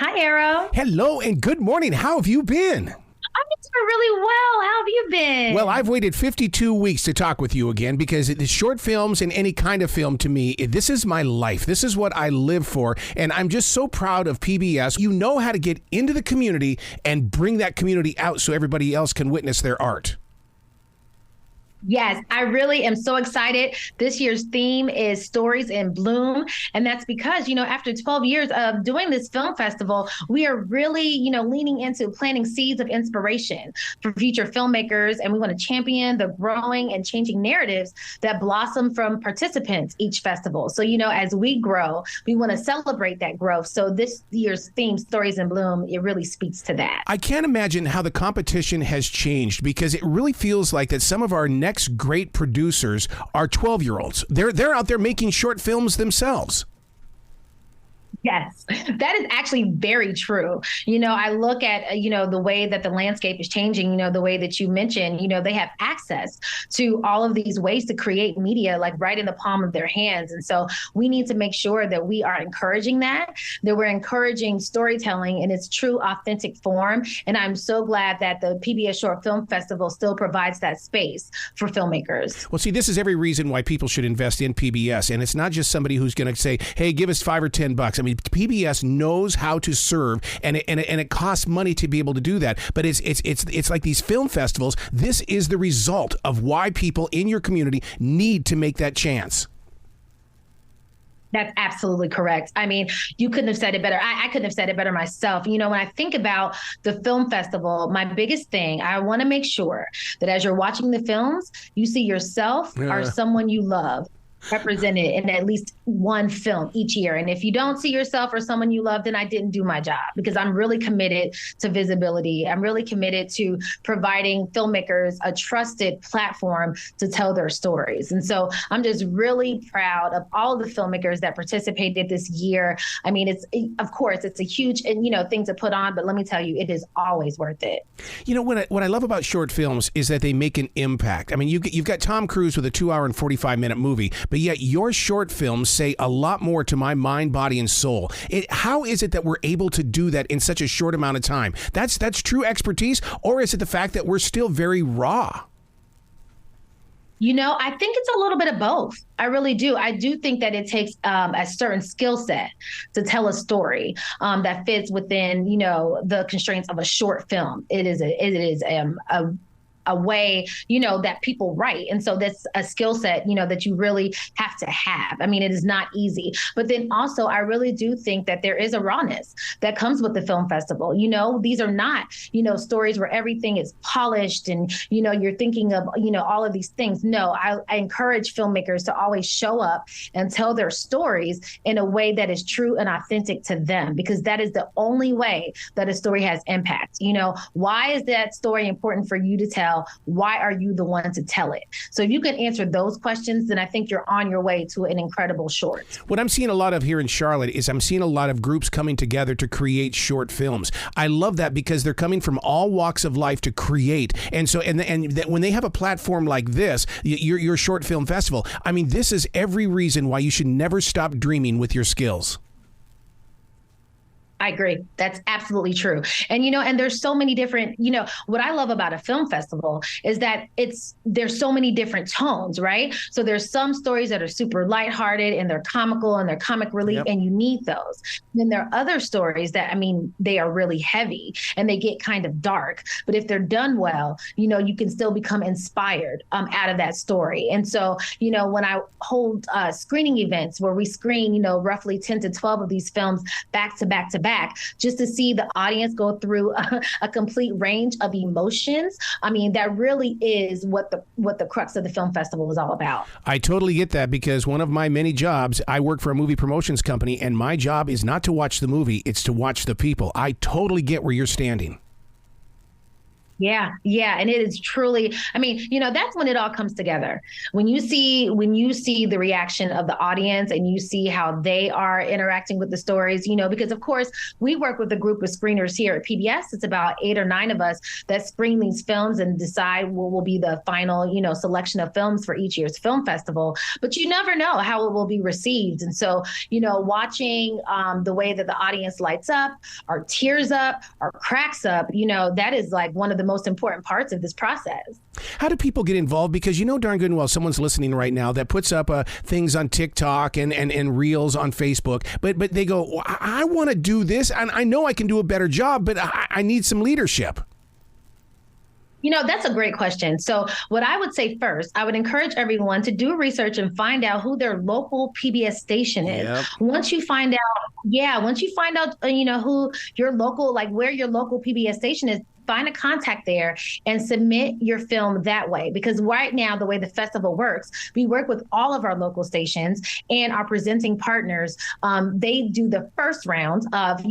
Hi, Arrow. Hello and good morning. How have you been? I'm doing really well. How have you been? Well, I've waited 52 weeks to talk with you again because the short films and any kind of film to me, this is my life. This is what I live for. And I'm just so proud of PBS. You know how to get into the community and bring that community out so everybody else can witness their art. Yes, I really am so excited. This year's theme is Stories in Bloom. And that's because, after 12 years of doing this film festival, we are really, leaning into planting seeds of inspiration for future filmmakers. And we want to champion the growing and changing narratives that blossom from participants each festival. So, as we grow, we want to celebrate that growth. So this year's theme, Stories in Bloom, it really speaks to that. I can't imagine how the competition has changed because it really feels like that some of our next great producers are 12-year-olds. They're out there making short films themselves. Yes, that is actually very true. I look at, the way that the landscape is changing, the way that you mentioned, they have access to all of these ways to create media, like right in the palm of their hands. And so we need to make sure that we are encouraging that we're encouraging storytelling in its true, authentic form. And I'm so glad that the PBS Short Film Festival still provides that space for filmmakers. Well, see, this is every reason why people should invest in PBS. And it's not just somebody who's going to say, hey, give us $5 or $10. I mean, PBS knows how to serve, and it costs money to be able to do that. But it's like these film festivals. This is the result of why people in your community need to make that chance. That's absolutely correct. I mean, you couldn't have said it better. I couldn't have said it better myself. When I think about the film festival, my biggest thing, I want to make sure that as you're watching the films, you see yourself or someone you love represented in at least one film each year. And if you don't see yourself or someone you love, then I didn't do my job, because I'm really committed to visibility. I'm really committed to providing filmmakers a trusted platform to tell their stories. And so I'm just really proud of all of the filmmakers that participated this year. I mean, of course, it's a huge thing to put on, but let me tell you, it is always worth it. What I love about short films is that they make an impact. I mean, you've got Tom Cruise with a 2-hour and 45-minute movie, but yet your short films say a lot more to my mind, body, and soul. How is it that we're able to do that in such a short amount of time? That's true expertise, or is it the fact that we're still very raw? I think it's a little bit of both. I really do. I do think that it takes a certain skill set to tell a story that fits within, the constraints of a short film. It is a way, that people write. And so that's a skill set, that you really have to have. I mean, it is not easy. But then also, I really do think that there is a rawness that comes with the film festival. These are not, stories where everything is polished and, you're thinking of, all of these things. No, I encourage filmmakers to always show up and tell their stories in a way that is true and authentic to them, because that is the only way that a story has impact. Why is that story important for you to tell? Why are you the one to tell it? So if you can answer those questions, then I think you're on your way to an incredible short. What I'm seeing a lot of here in Charlotte is I'm seeing a lot of groups coming together to create short films. I love that because they're coming from all walks of life to create. And so, and that when they have a platform like this, your short film festival, I mean, this is every reason why you should never stop dreaming with your skills. I agree. That's absolutely true. And, and there's so many different, what I love about a film festival is that there's so many different tones, right? So there's some stories that are super lighthearted and they're comical and they're comic relief, and you need those. And then there are other stories that, they are really heavy and they get kind of dark, but if they're done well, you can still become inspired out of that story. And so, when I hold screening events where we screen, roughly 10 to 12 of these films back to back to back, just to see the audience go through a complete range of emotions. That really is what the crux of the film festival is all about. I totally get that, because one of my many jobs, I work for a movie promotions company, and my job is not to watch the movie, it's to watch the people. I totally get where you're standing. Yeah, and it is truly, I mean, that's when it all comes together. When you see the reaction of the audience and you see how they are interacting with the stories, because of course we work with a group of screeners here at PBS. It's about 8 or 9 of us that screen these films and decide what will be the final, selection of films for each year's film festival. But you never know how it will be received. And so, watching the way that the audience lights up, or tears up, or cracks up, that is like one of the most important parts of this process. How do people get involved? Because you know darn good and well someone's listening right now that puts up things on TikTok and reels on Facebook, but they go, well, I want to do this, and I know I can do a better job, but I need some leadership. That's a great question. So what I would say first, I would encourage everyone to do research and find out who their local PBS station is. Yep. Once you find out, who your local, like where your local PBS station is, find a contact there and submit your film that way. Because right now, the way the festival works, we work with all of our local stations and our presenting partners. They do the first round of,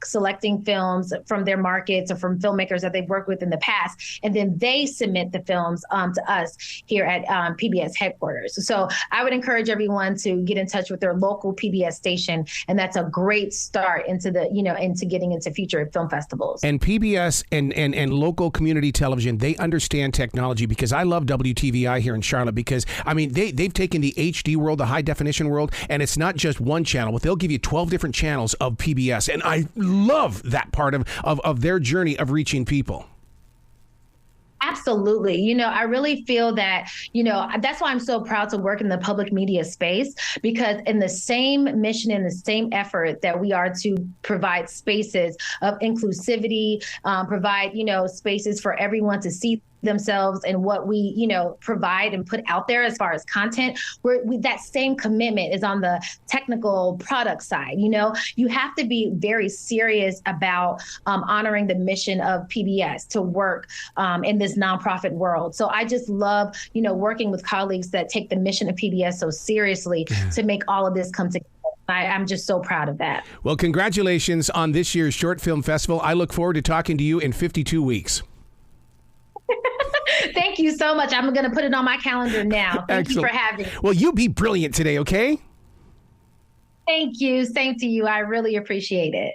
selecting films from their markets or from filmmakers that they've worked with in the past. And then they submit the films to us here at PBS headquarters. So I would encourage everyone to get in touch with their local PBS station. And that's a great start into into getting into future film festivals. And PBS and local community television, they understand technology, because I love WTVI here in Charlotte, because I mean they've taken the HD world, the high definition world, and it's not just one channel, but they'll give you 12 different channels of PBS, and I love that part of their journey of reaching people. Absolutely. I really feel that, that's why I'm so proud to work in the public media space, because in the same mission and the same effort that we are to provide spaces of inclusivity, provide, spaces for everyone to see themselves and what we, provide and put out there as far as content, that same commitment is on the technical product side. You have to be very serious about honoring the mission of PBS to work in this nonprofit world. So I just love, working with colleagues that take the mission of PBS so seriously to make all of this come together. I'm just so proud of that. Well, congratulations on this year's Short Film Festival. I look forward to talking to you in 52 weeks. Thank you so much. I'm going to put it on my calendar now. Thank you for having me. Well, you be brilliant today, okay? Thank you. Same to you. I really appreciate it.